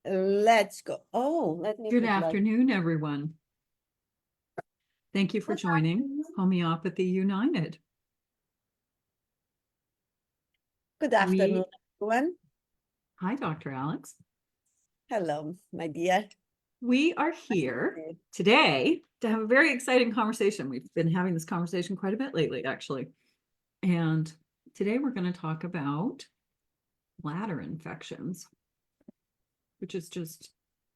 let's go. Oh, let me Good put like- afternoon, everyone. Thank you for Good joining afternoon. Homeopathy United. Good afternoon, everyone. Hi, Dr. Alex. Hello, my dear. We are here today to have a very exciting conversation. We've been having this conversation quite a bit lately, actually. And today we're going to talk about bladder infections, which is just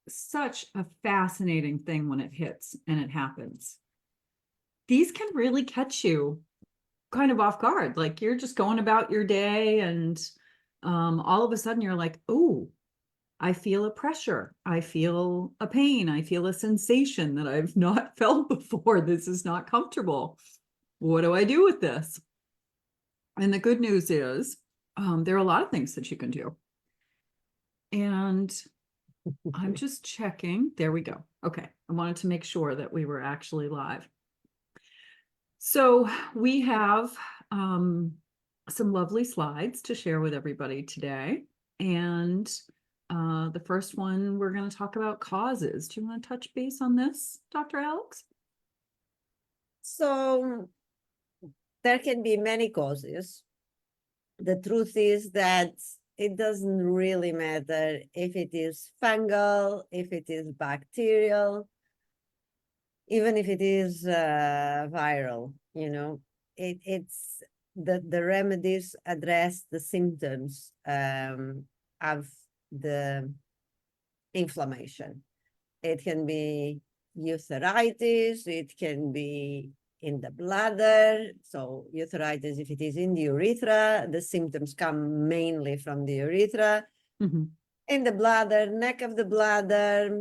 such a fascinating thing when it hits and it happens. These can really catch you kind of off guard. Like you're just going about your day and all of a sudden you're like, oh, I feel a pressure. I feel a pain. I feel a sensation that I've not felt before. This is not comfortable. What do I do with this? And the good news is there are a lot of things that you can do. And I'm just checking. There we go. Okay. I wanted to make sure that we were actually live. So we have some lovely slides to share with everybody today. And the first one, we're going to talk about causes. Do you want to touch base on this, Dr. Alex? So there can be many causes. The truth is that it doesn't really matter if it is fungal, if it is bacterial, even if it is viral, it's the remedies address the symptoms of the inflammation. It can be urethritis, it can be in the bladder. So urethritis, if it is in the urethra, the symptoms come mainly from the urethra. Mm-hmm. In the bladder, neck of the bladder.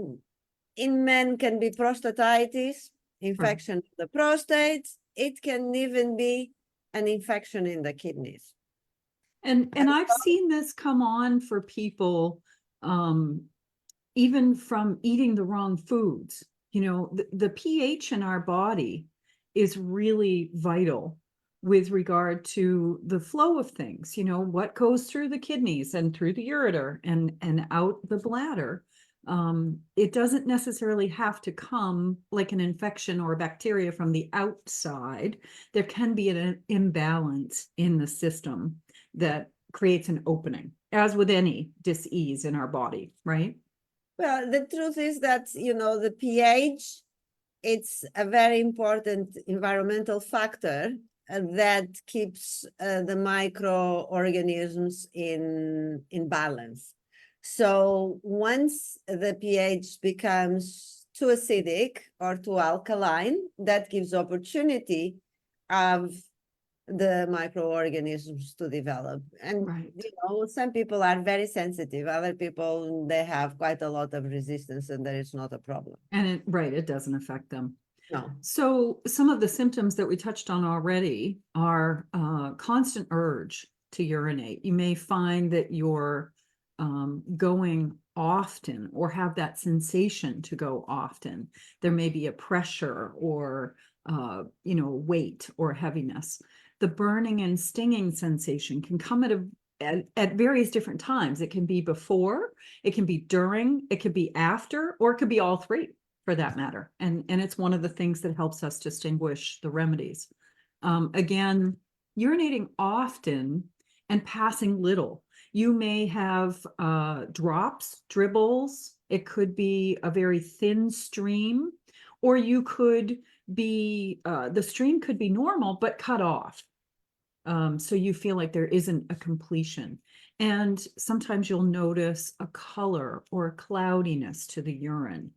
In men can be prostatitis, infection of the prostate. It can even be an infection in the kidneys. And I've seen this come on for people even from eating the wrong foods. You know, the pH in our body is really vital with regard to the flow of things. You know, what goes through the kidneys and through the ureter and out the bladder. It doesn't necessarily have to come like an infection or bacteria from the outside. There can be an imbalance in the system that creates an opening, as with any dis-ease in our body, right? Well, the truth is that, the pH, it's a very important environmental factor that keeps the microorganisms in balance. So once the pH becomes too acidic or too alkaline, that gives opportunity of the microorganisms to develop. And Right. some people are very sensitive, other people, they have quite a lot of resistance, and there is not a problem. And it doesn't affect them. No. So some of the symptoms that we touched on already are constant urge to urinate. You may find that you're going often or have that sensation to go often. There may be a pressure or weight or heaviness. The burning and stinging sensation can come at various different times. It can be before, it can be during, it could be after, or it could be all three for that matter. And it's one of the things that helps us distinguish the remedies. Again, urinating often and passing little. You may have drops, dribbles. It could be a very thin stream, or you could be, the stream could be normal, but cut off. So you feel like there isn't a completion. And sometimes you'll notice a color or a cloudiness to the urine.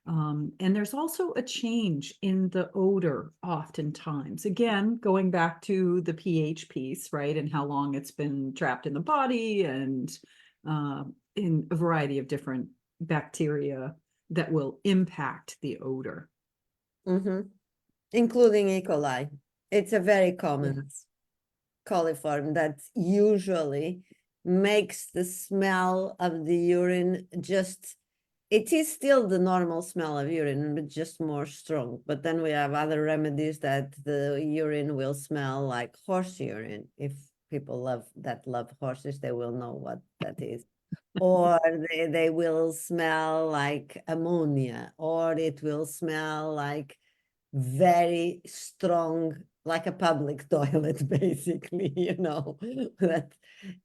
And there's also a change in the odor oftentimes. Again, going back to the pH piece, right? And how long it's been trapped in the body and in a variety of different bacteria that will impact the odor. Mm-hmm. Including E. coli. It's a very common coliform that usually makes the smell of the urine it is still the normal smell of urine, but just more strong. But then we have other remedies that the urine will smell like horse urine. If people love horses, they will know what that is. or they will smell like ammonia, or it will smell like very strong, like a public toilet, basically, that,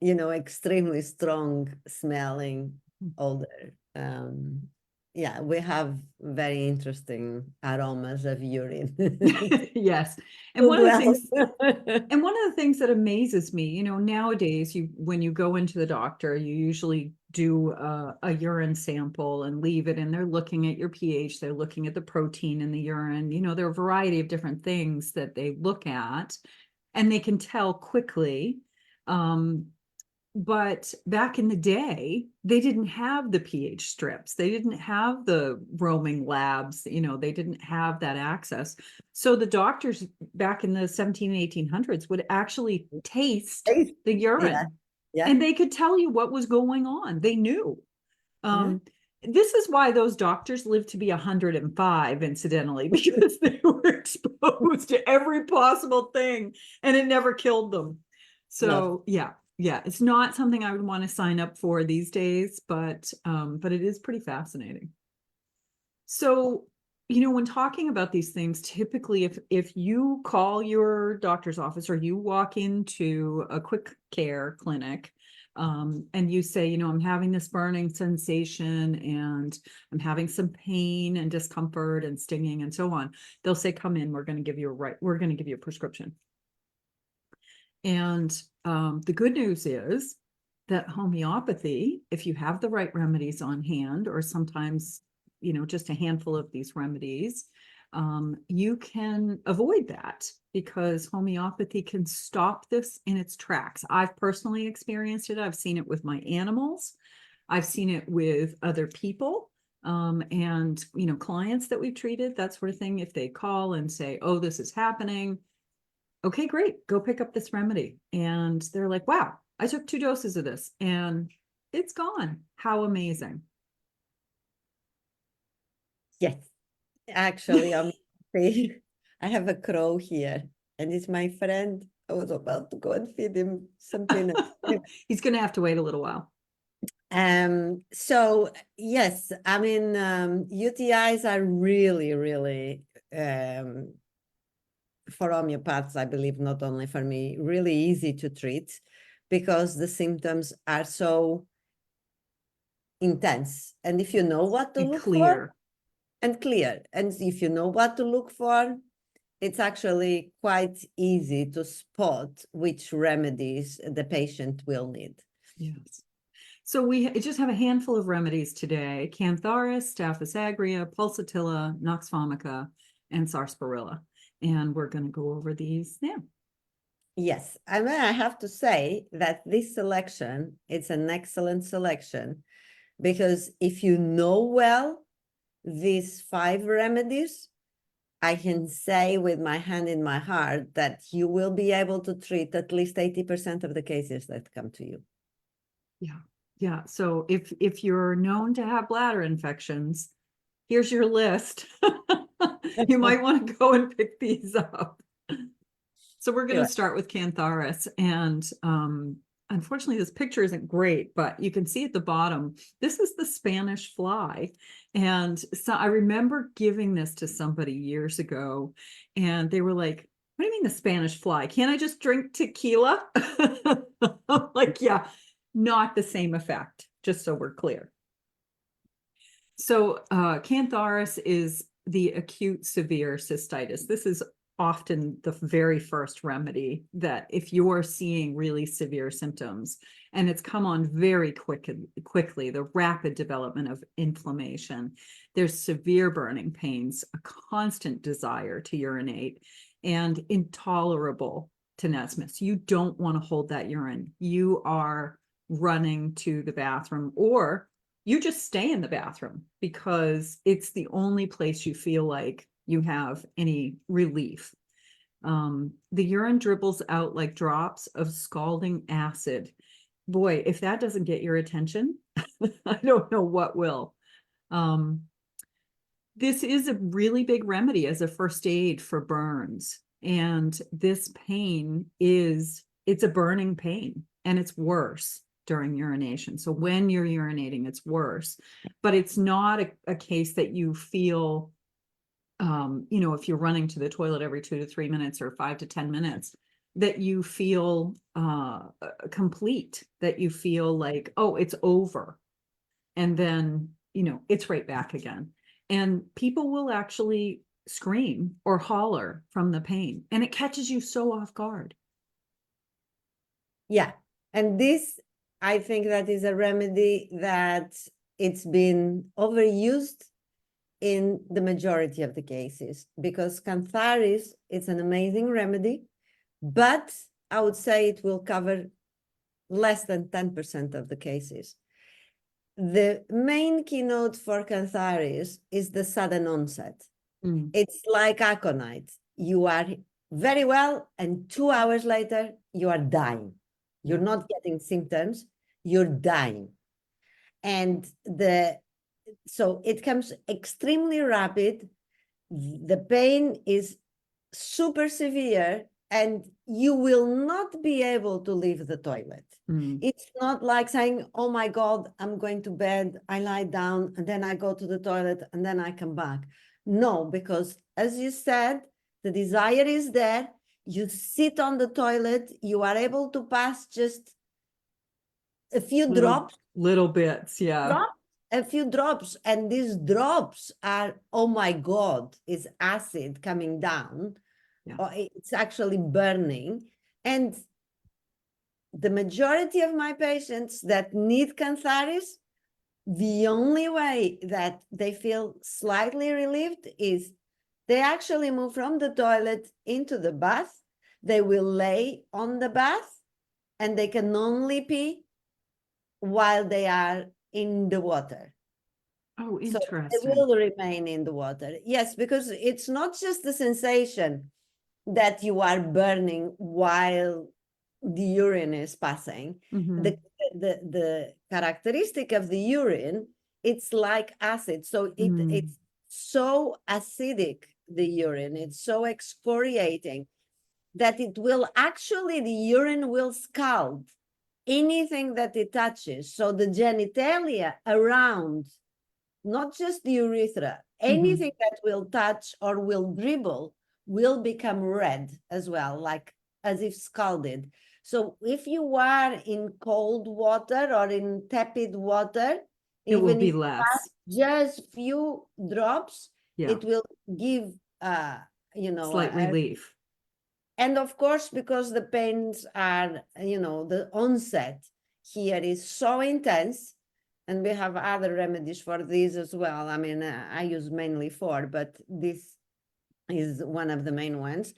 extremely strong smelling odor. Yeah, we have very interesting aromas of urine. Yes. And As one of the well. things And one of the things that amazes me, nowadays, when you go into the doctor, you usually do a urine sample and leave it, and they're looking at your pH, they're looking at the protein in the urine. There are a variety of different things that they look at, and they can tell quickly. But back in the day, they didn't have the pH strips. They didn't have the roaming labs. They didn't have that access. So the doctors back in the 17 and 1800s would actually taste the urine, Yeah. and they could tell you what was going on. They knew. Yeah. This is why those doctors lived to be 105, incidentally, because they were exposed to every possible thing, and it never killed them. So yeah, it's not something I would want to sign up for these days, but it is pretty fascinating. So, when talking about these things, typically if you call your doctor's office or you walk into a quick care clinic, and you say, I'm having this burning sensation and I'm having some pain and discomfort and stinging and so on, they'll say, come in, we're going to give you a prescription. And the good news is that homeopathy, if you have the right remedies on hand, or sometimes, just a handful of these remedies, you can avoid that, because homeopathy can stop this in its tracks. I've personally experienced it. I've seen it with my animals. I've seen it with other people, and, clients that we've treated, that sort of thing. If they call and say, oh, this is happening. Okay, great. Go pick up this remedy. And they're like, wow, I took 2 doses of this and it's gone. How amazing. Yes. Actually, I have a crow here, and it's my friend. I was about to go and feed him some peanuts. He's going to have to wait a little while. So yes, I mean, UTIs are really, really, for homeopaths, I believe, not only for me, really easy to treat, because the symptoms are so intense. And if you know what to look for, and clear, and if you know what to look for, it's actually quite easy to spot which remedies the patient will need. Yes. So we just have a handful of remedies today: CANTHARIS, Staphysagria, PULSATILLA, Vomica, and Sarsaparilla. And we're going to go over these now. Yes, I mean, I have to say that this selection, it's an excellent selection, because if you know well these 5 remedies, I can say with my hand in my heart that you will be able to treat at least 80% of the cases that come to you. Yeah. So if you're known to have bladder infections, here's your list. You might want to go and pick these up. So we're going to start with CANTHARIS, and unfortunately this picture isn't great, but you can see at the bottom, this is the Spanish fly. And so I remember giving this to somebody years ago, and they were like, what do you mean the Spanish fly? Can't I just drink tequila? I'm like, yeah, not the same effect, just so we're clear. So CANTHARIS is the acute severe cystitis. This is often the very first remedy that if you're seeing really severe symptoms, and it's come on very quickly, the rapid development of inflammation, there's severe burning pains, a constant desire to urinate, and intolerable tenesmus. You don't want to hold that urine. You are running to the bathroom, or you just stay in the bathroom because it's the only place you feel like you have any relief. The urine dribbles out like drops of scalding acid. Boy, if that doesn't get your attention, I don't know what will. This is a really big remedy as a first aid for burns. And this pain it's a burning pain, and it's worse. during urination. So when you're urinating, it's worse, but it's not a case that you feel, you know, if you're running to the toilet every 2 to 3 minutes or 5 to 10 minutes, that you feel complete, that you feel like, oh, it's over. And then, you know, it's right back again. And people will actually scream or holler from the pain, and it catches you so off guard. Yeah. And this, I think that is a remedy that it's been overused in the majority of the cases, because Cantharis is an amazing remedy, but I would say it will cover less than 10% of the cases. The main keynote for Cantharis is the sudden onset. It's like aconite. You are very well, and 2 hours later, you are dying. You're not getting symptoms, you're dying. And so it comes extremely rapid. The pain is super severe, and you will not be able to leave the toilet. It's not like saying, oh my God, I'm going to bed, I lie down, and then I go to the toilet, and then I come back. No, because as you said, the desire is there. You sit on the toilet, you are able to pass just a few drops. Little bits, yeah. A few drops, and these drops are, oh my God, it's acid coming down. Yeah. Or it's actually burning. And the majority of my patients that need Cantharis, the only way that they feel slightly relieved is they actually move from the toilet into the bath. They will lay on the bath, and they can only pee while they are in the water. Oh, So interesting. they will remain in the water. Yes, because it's not just the sensation that you are burning while the urine is passing. The characteristic of the urine, it's like acid. So it's so acidic, the urine. It's so excoriating that it will actually, the urine will scald anything that it touches. So the genitalia around, not just the urethra, anything that will touch or will dribble will become red as well, like as if scalded. So if you are in cold water or in tepid water, It will even be if less. just few drops, Yeah. it will give, you know, Slight relief. And of course, because the pains are, you know, the onset here is so intense, and we have other remedies for this as well. I mean, I use mainly 4, but this is one of the main ones,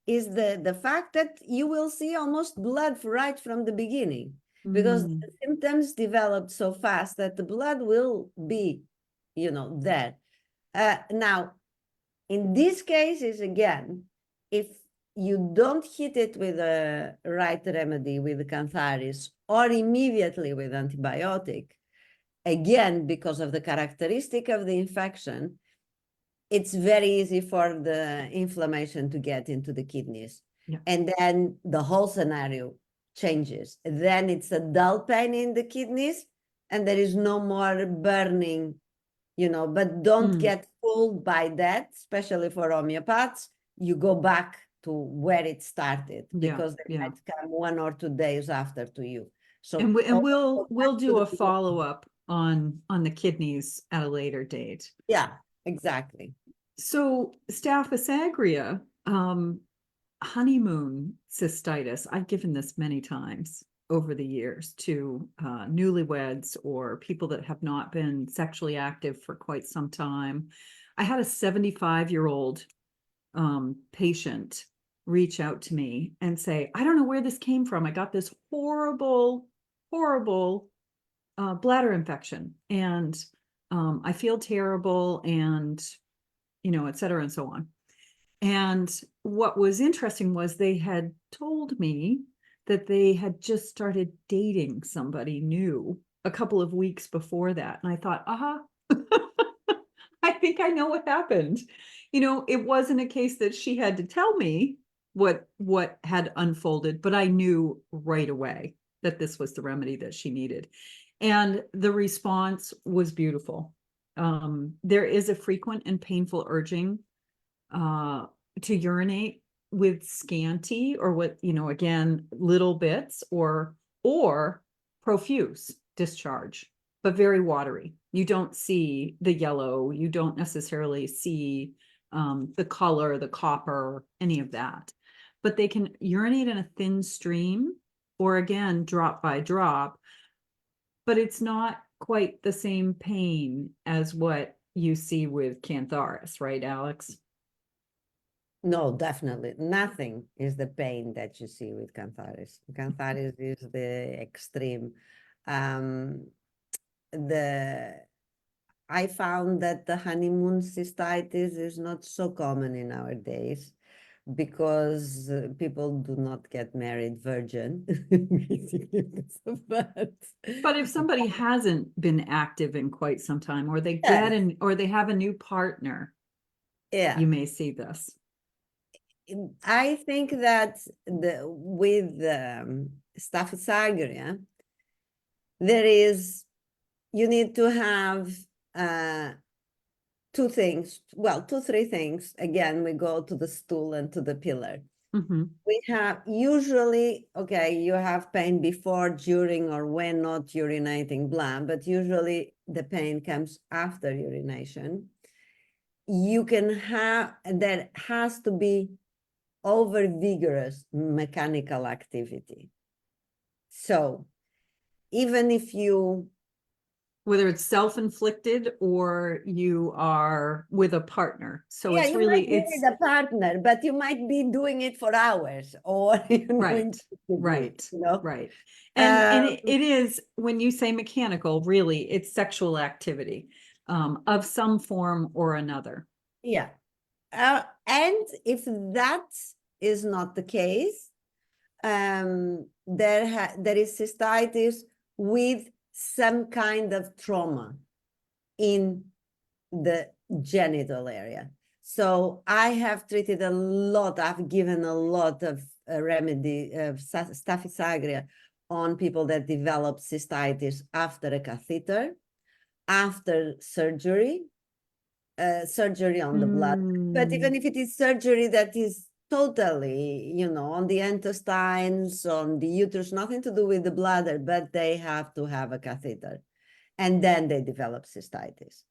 is the fact that you will see almost blood right from the beginning, because the symptoms developed so fast that the blood will be, you know, there. Now, in these cases, again, if you don't hit it with a right remedy, with the Cantharis, or immediately with antibiotic, again, because of the characteristic of the infection, it's very easy for the inflammation to get into the kidneys. Yeah. And then the whole scenario changes. Then it's a dull pain in the kidneys, and there is no more burning, you know, but don't get fooled by that, especially for homeopaths. You go back to where it started, because they might come 1 or 2 days after to you. So and we'll do a follow-up on the kidneys at a later date. Yeah, exactly. So Staphysagria, honeymoon cystitis, I've given this many times over the years to newlyweds or people that have not been sexually active for quite some time. I had a 75-year-old patient reach out to me and say, I don't know where this came from. I got this horrible bladder infection, and I feel terrible, and, you know, et cetera, and so on. And what was interesting was they had told me that they had just started dating somebody new a couple of weeks before that. And I thought, I think I know what happened. You know, it wasn't a case that she had to tell me what had unfolded, but I knew right away. that this was the remedy that she needed. And the response was beautiful. There is a frequent and painful urging to urinate with scanty or with, again, little bits or profuse discharge, but very watery. You don't see the yellow. You don't necessarily see the color, the copper, any of that. But they can urinate in a thin stream or again, drop by drop, but it's not quite the same pain as what you see with CANTHARIS, right, Alex? No, definitely. Nothing is the pain that you see with CANTHARIS. CANTHARIS is the extreme. I found that the honeymoon cystitis is not so common in our days because people do not get married virgin. But if somebody hasn't been active in quite some time, or they Yes. or they have a new partner, Yeah. you may see this. I think that with Staphysagria, you need to have two, three things. Again, we go to the stool and to the pillar. We have usually, you have pain before, during, or when not urinating, blah, but usually the pain comes after urination. You can have, there has to be over vigorous mechanical activity. So even if you, whether it's self-inflicted or you are with a partner, so yeah, it's you really might be with a partner, but you might be doing it for hours, or right, right, you know? right. And it is, when you say mechanical, really it's sexual activity of some form or another. Yeah. And if that is not the case, there is cystitis with some kind of trauma in the genital area. So I have treated a lot, I've given a lot of remedy of Staphysagria on people that develop cystitis after a catheter, after surgery, surgery on the blood. But even if it is surgery that is totally, on the intestines, on the uterus, nothing to do with the bladder, but they have to have a catheter. And then they develop cystitis.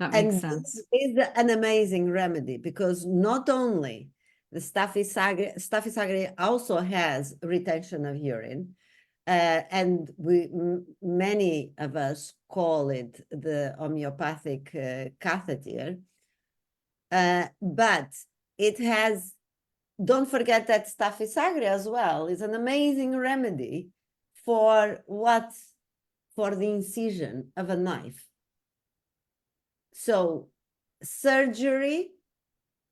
That makes sense. This is an amazing remedy because not only the Staphysagria also has retention of urine, and many of us call it the homeopathic catheter, but it has, don't forget that Staphysagria as well is an amazing remedy for the incision of a knife. So surgery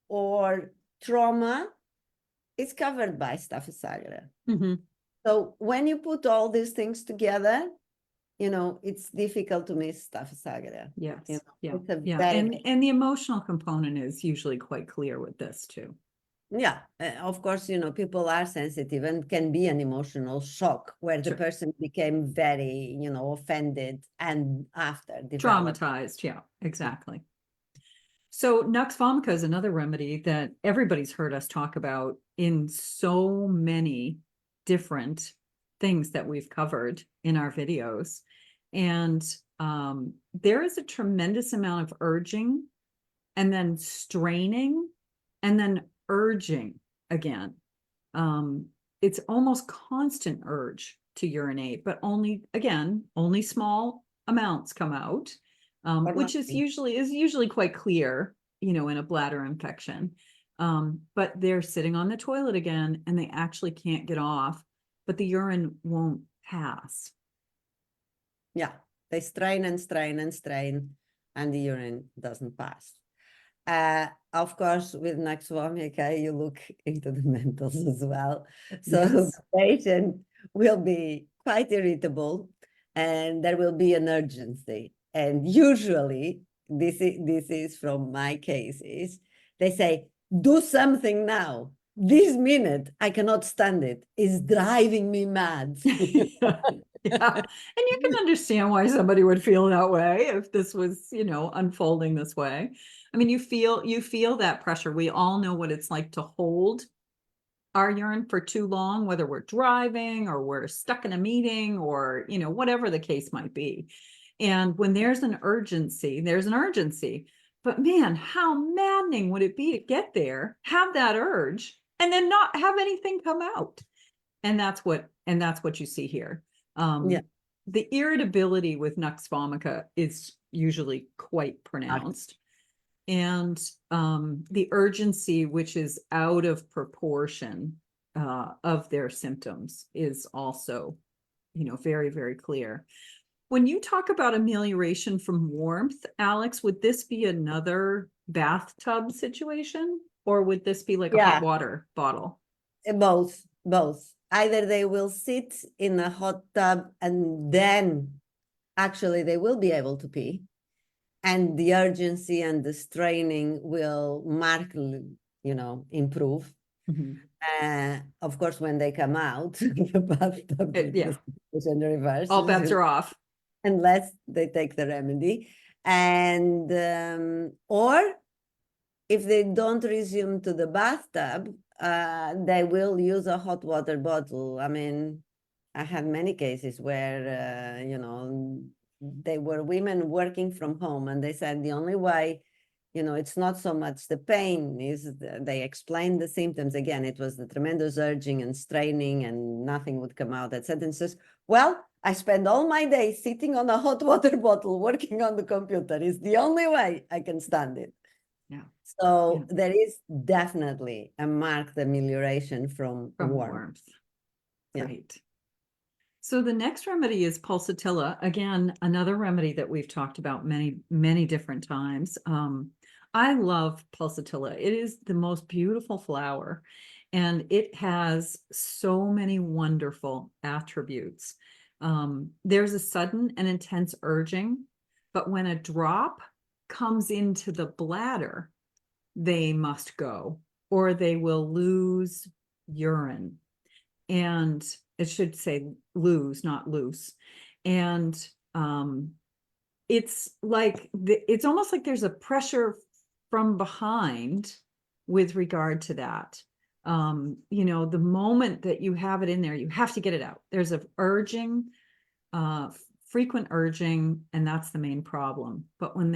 or trauma is covered by Staphysagria. So when you put all these things together, it's difficult to miss Staphysagria. Yes. Yeah. And the emotional component is usually quite clear with this too. Yeah, of course, people are sensitive and can be an emotional shock where the person became very, offended and after traumatized. Yeah, exactly. So Nux vomica is another remedy that everybody's heard us talk about in so many different things that we've covered in our videos. And there is a tremendous amount of urging and then straining and then urging again. It's almost constant urge to urinate, but only small amounts come out, which is usually quite clear, in a bladder infection. But they're sitting on the toilet again and they actually can't get off, but the urine won't pass. Yeah, they strain and strain and strain and the urine doesn't pass. Of course, with Nux vomica, you look into the mentals as well. So the patient will be quite irritable and there will be an urgency. And usually, this is from my cases, they say, do something now. this minute, I cannot stand it. It's driving me mad. Yeah. And you can understand why somebody would feel that way if this was, you know, unfolding this way. I mean, you feel that pressure. We all know what it's like to hold our urine for too long, whether we're driving or we're stuck in a meeting or, you know, whatever the case might be. And when there's an urgency, there's an urgency. But man, how maddening would it be to get there, have that urge, and then not have anything come out? And that's what you see here. Yeah. The irritability with nux vomica is usually quite pronounced. And the urgency, which is out of proportion of their symptoms, is also, you know, very, very clear. When you talk about amelioration from warmth, Alex, would this be another bathtub situation, or would this be like a hot water bottle? Both. Either they will sit in a hot tub and then actually they will be able to pee, and the urgency and the straining will markedly, you know, improve. Of course, when they come out, the bathtub, is in reverse. All bets are off. Unless they take the remedy. And, or if they don't resume to the bathtub, they will use a hot water bottle. I mean, I had many cases where, you know, they were women working from home, and they said the only way, you know, it's not so much the pain, is they explained the symptoms. Again, it was the tremendous urging and straining, and nothing would come out. That sentences, well, I spend all my day sitting on a hot water bottle working on the computer. It's the only way I can stand it. Yeah. So there is definitely a marked amelioration from warmth. Right. So the next remedy is pulsatilla. Again, another remedy that we've talked about many, many different times. I love pulsatilla. It is the most beautiful flower, and it has so many wonderful attributes. There's a sudden and intense urging, but when a drop comes into the bladder, they must go, or they will lose urine. And it should say lose, not loose. And it's like, it's almost like there's a pressure from behind with regard to that. You know, the moment that you have it in there, you have to get it out. There's a urging, frequent urging, and that's the main problem. But when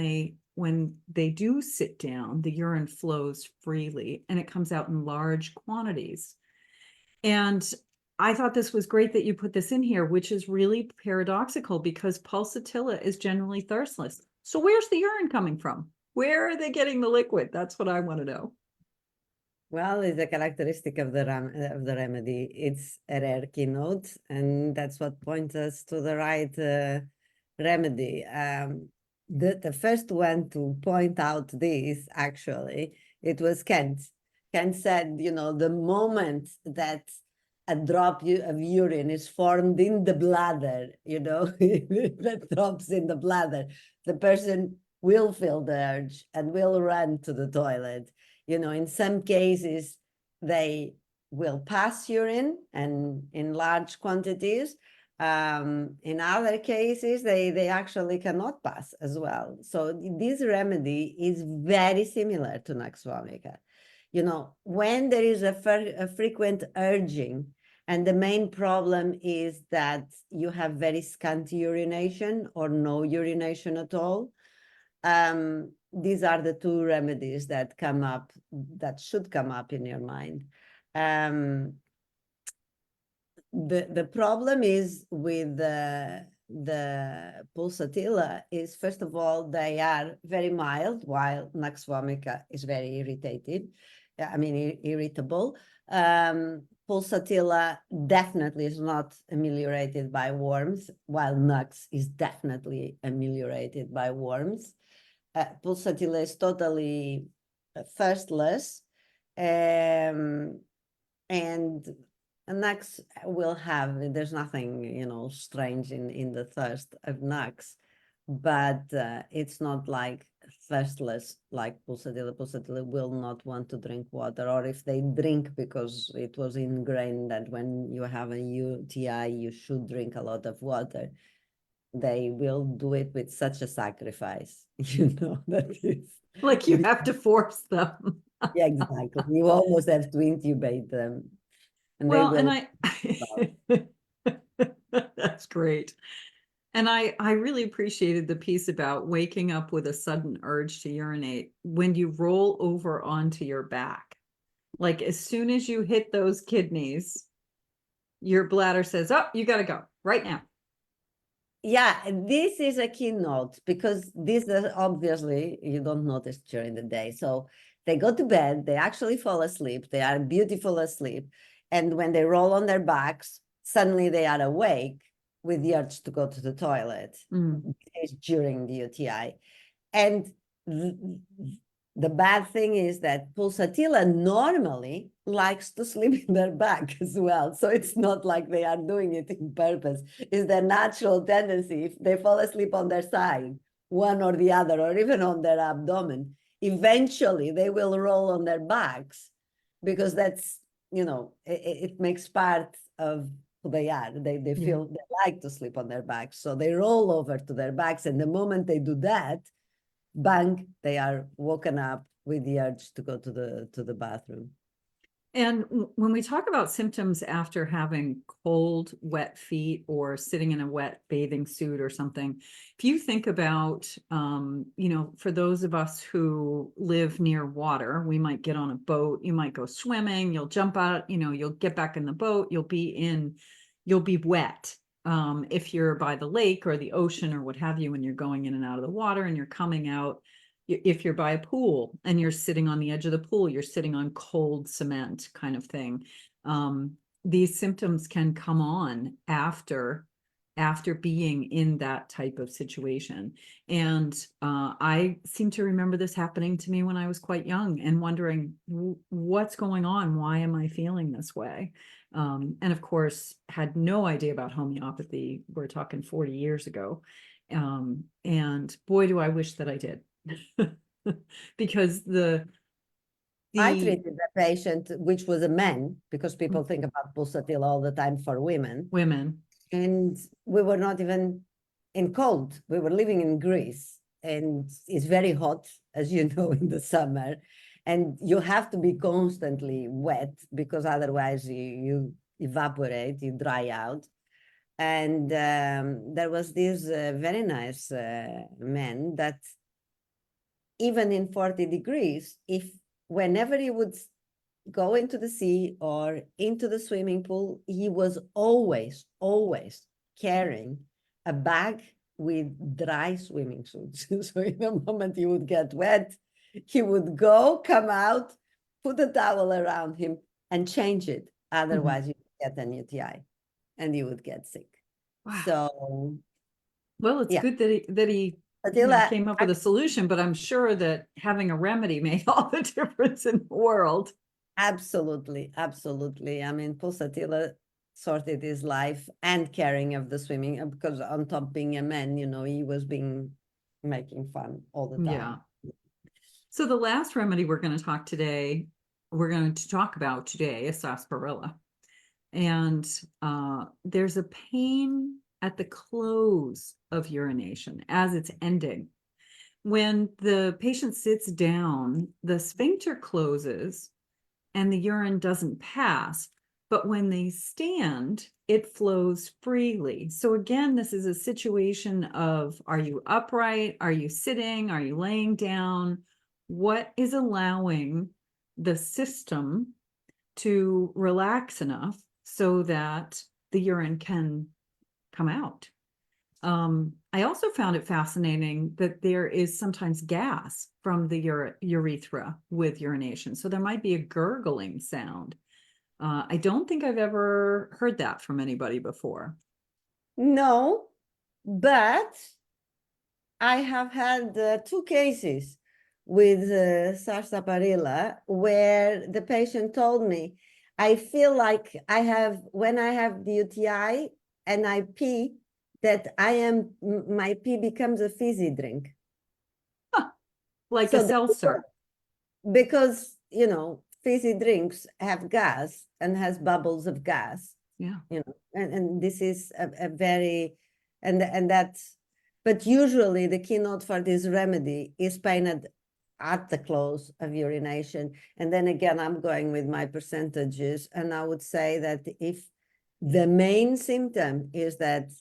they do sit down, the urine flows freely and it comes out in large quantities. And I thought this was great that you put this in here, which is really paradoxical because pulsatilla is generally thirstless. So where's the urine coming from? Where are they getting the liquid? That's what I want to know. Well, it's a characteristic of the remedy. It's a rare keynote, and that's what points us to the right remedy. The first one to point out this, actually, it was Kent. Kent said, you know, the moment that a drop of urine is formed in the bladder, you know, that drops in the bladder, the person will feel the urge and will run to the toilet. You know, in some cases, they will pass urine and in large quantities. In other cases, they actually cannot pass as well. So this remedy is very similar to nux vomica. You know, when there is a frequent urging, and the main problem is that you have very scanty urination or no urination at all, these are the two remedies that come up, that should come up in your mind. The problem is with the pulsatilla is, first of all, they are very mild, while nux vomica is very irritable. Pulsatilla definitely is not ameliorated by warmth, while nux is definitely ameliorated by warmth. Pulsatilla is totally thirstless, and nux will have, there's nothing, you know, strange in the thirst of nux, but it's not like thirstless like pulsatilla will not want to drink water, or if they drink because it was ingrained that when you have a UTI, you should drink a lot of water, they will do it with such a sacrifice, that is. Like you have to force them. Yeah, exactly. You almost have to intubate them. And Well, they and will. that's great. And I really appreciated the piece about waking up with a sudden urge to urinate when you roll over onto your back. Like as soon as you hit those kidneys, your bladder says, oh, you got to go right now. Yeah, this is a keynote because this is obviously you don't notice during the day. So they go to bed, they actually fall asleep, they are beautiful asleep. And when they roll on their backs, suddenly they are awake with the urge to go to the toilet. It's during the UTI. And the bad thing is that pulsatilla normally likes to sleep in their back as well. So it's not like they are doing it in purpose. It's their natural tendency. If they fall asleep on their side, one or the other, or even on their abdomen, eventually they will roll on their backs because that's, it makes part of who they are. They feel they like to sleep on their backs. So they roll over to their backs. And the moment they do that, bang, they are woken up with the urge to go to the bathroom. And when we talk about symptoms after having cold, wet feet or sitting in a wet bathing suit or something, if you think about, for those of us who live near water, we might get on a boat, you might go swimming, you'll jump out, you'll get back in the boat, you'll be wet. If you're by the lake or the ocean or what have you, when you're going in and out of the water and you're coming out, if you're by a pool and you're sitting on the edge of the pool, you're sitting on cold cement kind of thing. These symptoms can come on after being in that type of situation. And I seem to remember this happening to me when I was quite young and wondering what's going on? Why am I feeling this way? And of course, had no idea about homeopathy. We're talking 40 years ago. And boy, do I wish that I did. Because I treated a patient, which was a man, because people think about pulsatilla all the time for women. And we were not even in cold. We were living in Greece, and it's very hot, as you know, in the summer. And you have to be constantly wet because otherwise you evaporate, you dry out. And there was this very nice man that even in 40 degrees, whenever he would go into the sea or into the swimming pool, he was always carrying a bag with dry swimming suits. So in the moment he would get wet, he would come out, put a towel around him and change it. Otherwise you would get an UTI and you would get sick. Wow. So, well, it's good that he came up with a solution, but I'm sure that having a remedy made all the difference in the world. Absolutely. I mean, pulsatilla sorted his life and caring of the swimming, because on top being a man, he was making fun all the time. Yeah. So the last remedy we're going to talk about today is sarsaparilla. And there's a pain at the close of urination as it's ending. When the patient sits down, the sphincter closes and the urine doesn't pass. But when they stand, it flows freely. So again, this is a situation of, are you upright? Are you sitting? Are you laying down? What is allowing the system to relax enough so that the urine can come out? I also found it fascinating that there is sometimes gas from the urethra with urination. So there might be a gurgling sound. I don't think I've ever heard that from anybody before. No, but I have had 2 cases with sarsaparilla where the patient told me, I feel like when I have the UTI and I pee, that my pee becomes a fizzy drink. Huh. like So a seltzer. because, you know, fizzy drinks have gas and has bubbles of gas, Yeah. you know, and this is a very, and that's, but usually the keynote for this remedy is painted at the close of urination. And then again, I'm going with my percentages, and I would say that if the main symptom is that,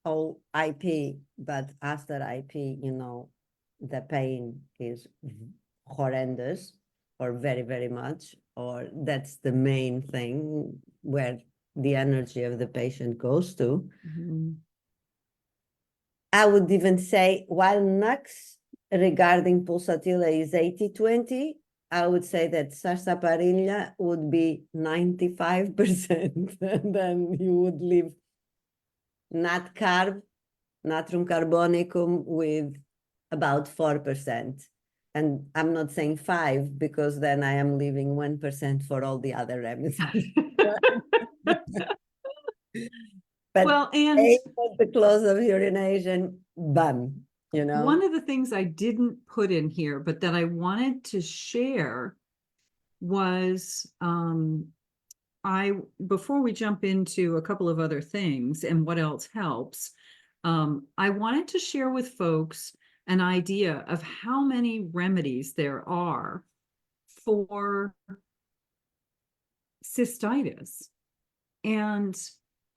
oh, IP, but after IP, you know, the pain is horrendous or very, very much, or that's the main thing where the energy of the patient goes to. Mhm. I would even say, while Nux regarding Pulsatilla is 80-20, I would say that Sarsaparilla would be 95%, and then you would leave nat carb, natrium carbonicum with about 4%. And I'm not saying 5 because then I am leaving 1% for all the other remedies. But Well, and aim at the close of urination, bam, you know. one of the things I didn't put in here, but that I wanted to share was before we jump into a couple of other things and what else helps, I wanted to share with folks an idea of how many remedies there are for cystitis. And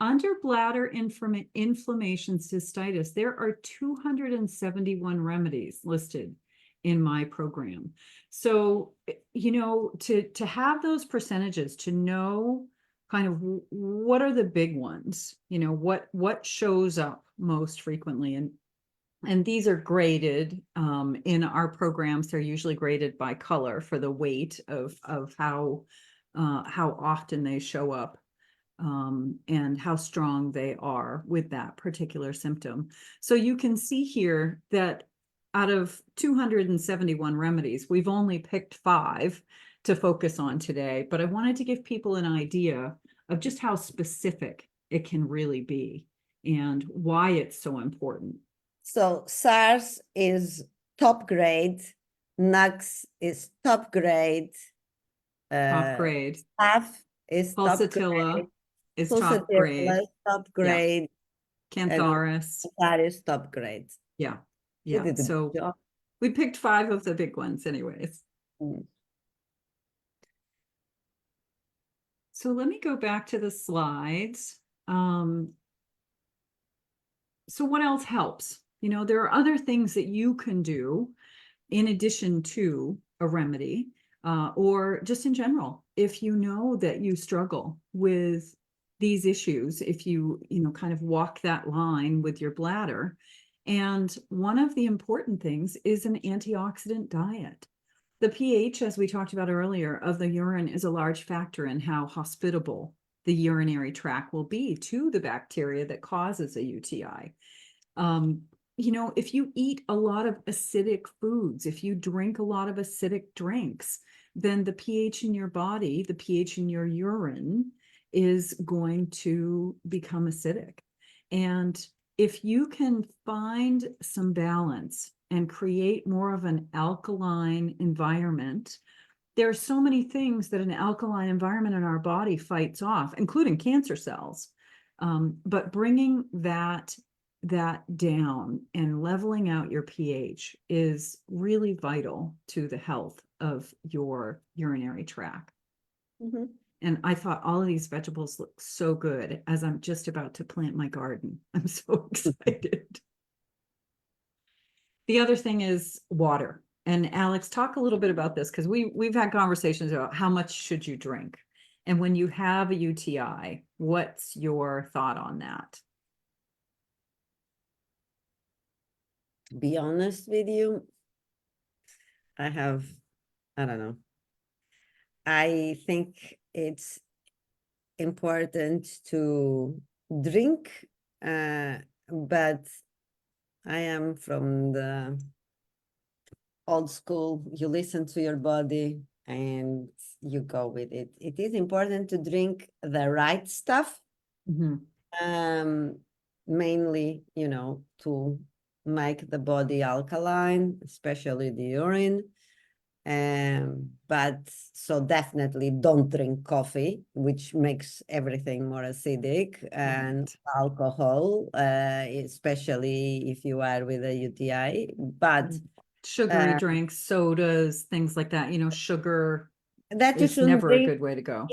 under bladder inflammation cystitis, there are 271 remedies listed in my program. So, you know, to have those percentages, to know kind of what are the big ones, you know, what shows up most frequently. And these are graded in our programs. They're usually graded by color for the weight of how often they show up and how strong they are with that particular symptom. So you can see here that out of 271 remedies, we've only picked 5 to focus on today, but I wanted to give people an idea of just how specific it can really be and why it's so important. So SARS is top grade, NUX is top grade, Top grade. Staph is top Pulsatilla grade, is top grade. Pulsatilla is top Yeah. grade, and Cantharis. CANTHARIS top grade. Yeah. You Yeah. did a good So job. we picked 5 of the big ones anyways. Mm. So let me go back to the slides. So what else helps? You know, there are other things that you can do in addition to a remedy, or just in general, if you know that you struggle with these issues, if you know, kind of walk that line with your bladder. And one of the important things is an antioxidant diet. The pH, as we talked about earlier, of the urine is a large factor in how hospitable the urinary tract will be to the bacteria that causes a UTI. You know, if you eat a lot of acidic foods, if you drink a lot of acidic drinks, then the pH in your body, the pH in your urine is going to become acidic. And if you can find some balance and create more of an alkaline environment, there are so many things that an alkaline environment in our body fights off, including cancer cells. But bringing that down and leveling out your pH is really vital to the health of your urinary tract. Mm-hmm. And I thought all of these vegetables look so good as I'm just about to plant my garden. I'm so excited. The other thing is water. And Alex, talk a little bit about this, because we've had conversations about how much should you drink. And when you have a UTI, what's your thought on that? To be honest with you, I don't know. I think it's important to drink, but I am from the old school. You listen to your body and you go with it. It is important to drink the right stuff, Mm-hmm. mainly, you know, to make the body alkaline, especially the urine. But so definitely don't drink coffee, which makes everything more acidic, and alcohol, especially if you are with a UTI. But Sugary drinks, sodas, things like that, sugar that you is shouldn't never a drink good way to go.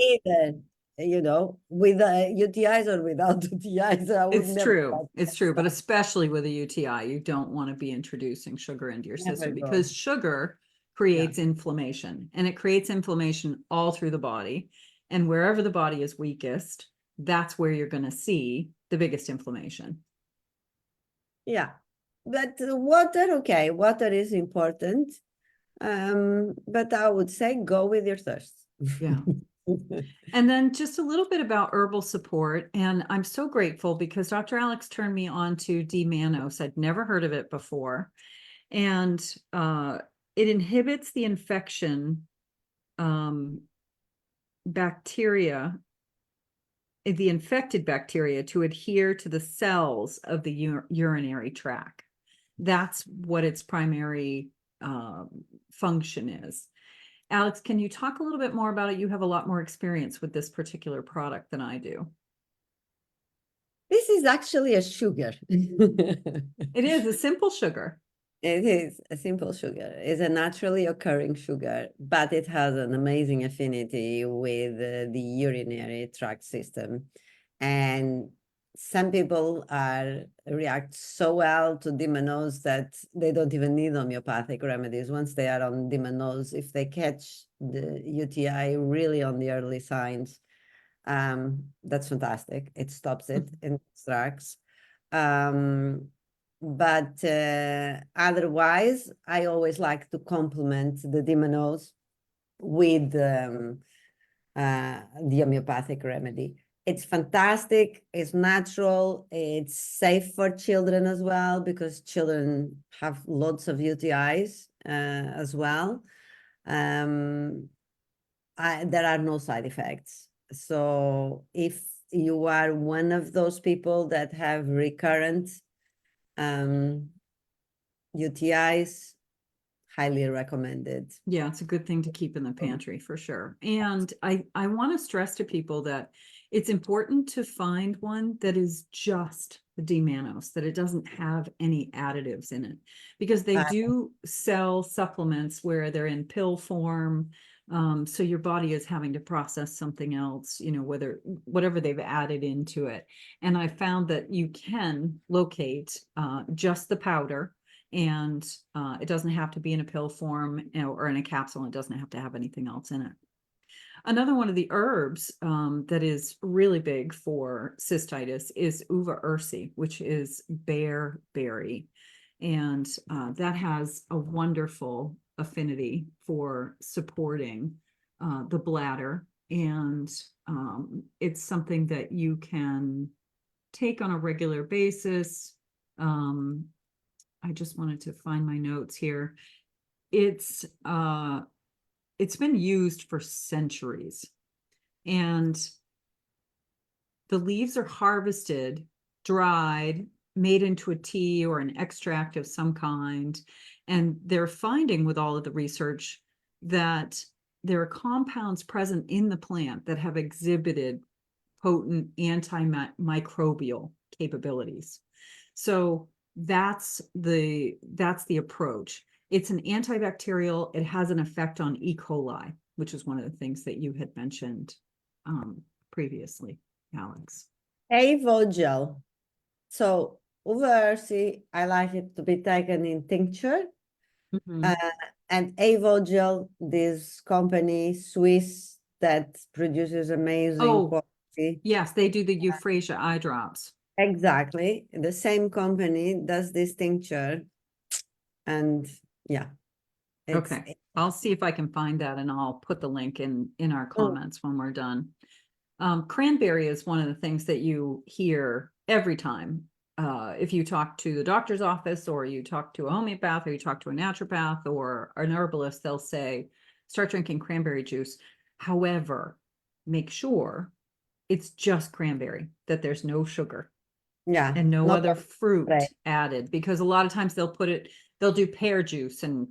either, with UTIs or without UTIs. I would It's never true. like It's true. But especially with a UTI, you don't want to be introducing sugar into your never system go. because sugar creates inflammation, and it creates inflammation all through the body. And wherever the body is weakest, that's where you're going to see the biggest inflammation. Yeah. But water, okay, water is important. But I would say go with your thirst. Yeah. And then just a little bit about herbal support. And I'm so grateful because Dr. Alex turned me on to D-mannose. I'd never heard of it before. And it inhibits the infection bacteria, the infected bacteria, to adhere to the cells of the urinary tract. That's what its primary function is. Alex, can you talk a little bit more about it? You have a lot more experience with this particular product than I do. This is actually a sugar. It is a simple sugar. It is a simple sugar. It's a naturally occurring sugar, but it has an amazing affinity with the urinary tract system. And some people react so well to D-mannose that they don't even need homeopathic remedies. Once they are on D-mannose, if they catch the UTI really on the early signs, that's fantastic. It stops it in its tracks. But otherwise, I always like to complement the D-mannose with the homeopathic remedy. It's fantastic. It's natural. It's safe for children as well, because children have lots of UTIs as well. There are no side effects. So if you are one of those people that have recurrent UTIs, highly recommended. Yeah, it's a good thing to keep in the pantry for sure. And I want to stress to people that it's important to find one that is just the D-mannose, that it doesn't have any additives in it, because they do sell supplements where they're in pill form. So your body is having to process something else, whatever they've added into it. And I found that you can locate just the powder, and it doesn't have to be in a pill form or in a capsule. It doesn't have to have anything else in it. Another one of the herbs that is really big for cystitis is uva ursi, which is bearberry. And that has a wonderful affinity for supporting the bladder. And it's something that you can take on a regular basis. I just wanted to find my notes here. It's been used for centuries, and the leaves are harvested, dried, made into a tea or an extract of some kind. And they're finding with all of the research that there are compounds present in the plant that have exhibited potent antimicrobial capabilities. So that's the approach. It's an antibacterial. It has an effect on E. coli, which is one of the things that you had mentioned previously, Alex. Avogel. So uva ursi, I like it to be taken in tincture. And Avogel, this company, Swiss, that produces amazing quality. Yes, they do the euphrasia eye drops. Exactly. The same company does this tincture. And yeah. Okay. I'll see if I can find that, and I'll put the link in our comments when we're done. Cranberry is one of the things that you hear every time. If you talk to the doctor's office, or you talk to a homeopath, or you talk to a naturopath or an herbalist, they'll say, start drinking cranberry juice. However, make sure it's just cranberry, that there's no sugar. Yeah. and no Not other fruit right. added, because a lot of times they'll do pear juice and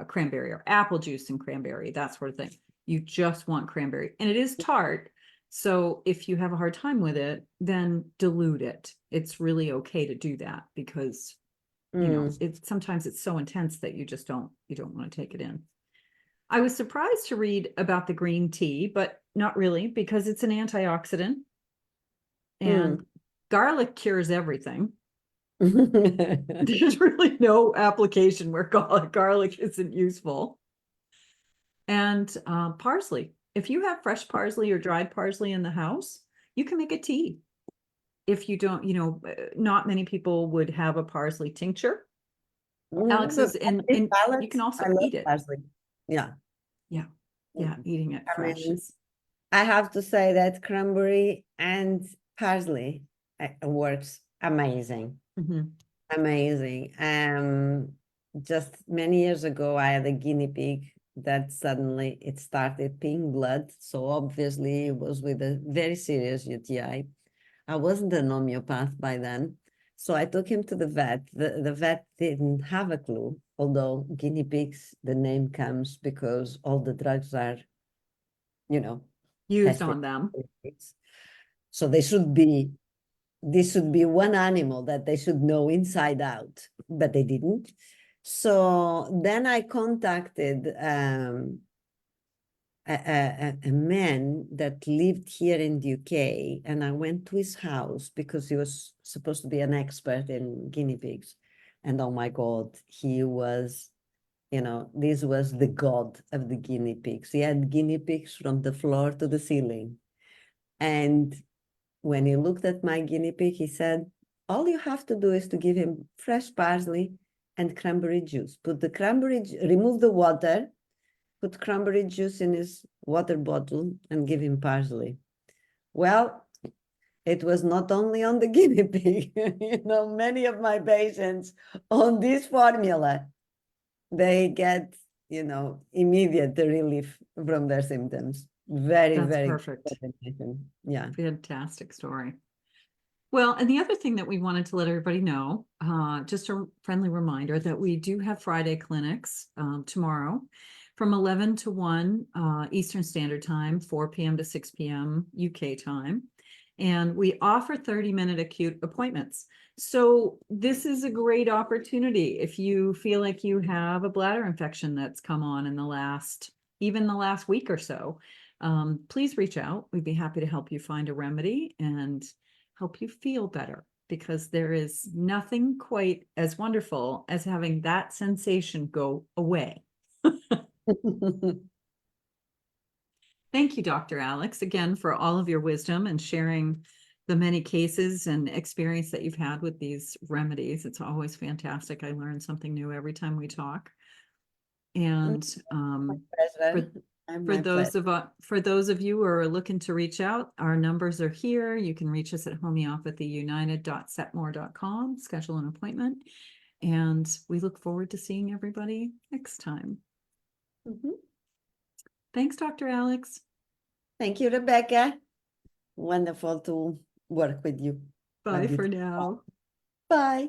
cranberry, or apple juice and cranberry, that sort of thing. You just want cranberry, and it is tart. So if you have a hard time with it, then dilute it. It's really okay to do that, because you know, sometimes it's so intense that you don't want to take it in. I was surprised to read about the green tea, but not really, because it's an antioxidant, and garlic cures everything. There's really no application where garlic isn't useful. And parsley. If you have fresh parsley or dried parsley in the house, you can make a tea. If you don't, not many people would have a parsley tincture. Alex But is, and you can also I love eat it. parsley. Yeah. Yeah, eating it I fresh mean, is. I have to say that cranberry and parsley works amazing. Mhm. Amazing. Just many years ago, I had a guinea pig that suddenly it started peeing blood. So obviously it was with a very serious UTI. I wasn't an homeopath by then. So I took him to the vet. The vet didn't have a clue, although guinea pigs, the name comes because all the drugs are, Used tested. on them. So this should be one animal that they should know inside out, but they didn't. So then I contacted a man that lived here in the UK, and I went to his house because he was supposed to be an expert in guinea pigs. And oh my God, he was, this was the god of the guinea pigs. He had guinea pigs from the floor to the ceiling. And when he looked at my guinea pig, he said, all you have to do is to give him fresh parsley and cranberry juice. Put the remove the water, put cranberry juice in his water bottle and give him parsley. Well, it was not only on the guinea pig, many of my patients on this formula, they get, immediate relief from their symptoms. Very, That's very perfect. good. Yeah. Fantastic story. Well, and the other thing that we wanted to let everybody know, just a friendly reminder that we do have Friday clinics tomorrow from 11 to 1 Eastern Standard Time, 4 p.m. to 6 p.m. UK time. And we offer 30-minute acute appointments. So this is a great opportunity if you feel like you have a bladder infection that's come on in the last week or so. Please reach out. We'd be happy to help you find a remedy and help you feel better, because there is nothing quite as wonderful as having that sensation go away. Thank you, Dr. Alex, again, for all of your wisdom and sharing the many cases and experience that you've had with these remedies. It's always fantastic. I learn something new every time we talk. And for those of you who are looking to reach out, our numbers are here. You can reach us at homeopathyunited.setmore.com, schedule an appointment, and we look forward to seeing everybody next time. Thanks, Dr. Alex. Thank you, Rebecca. Wonderful to work with you. Bye for now. Bye.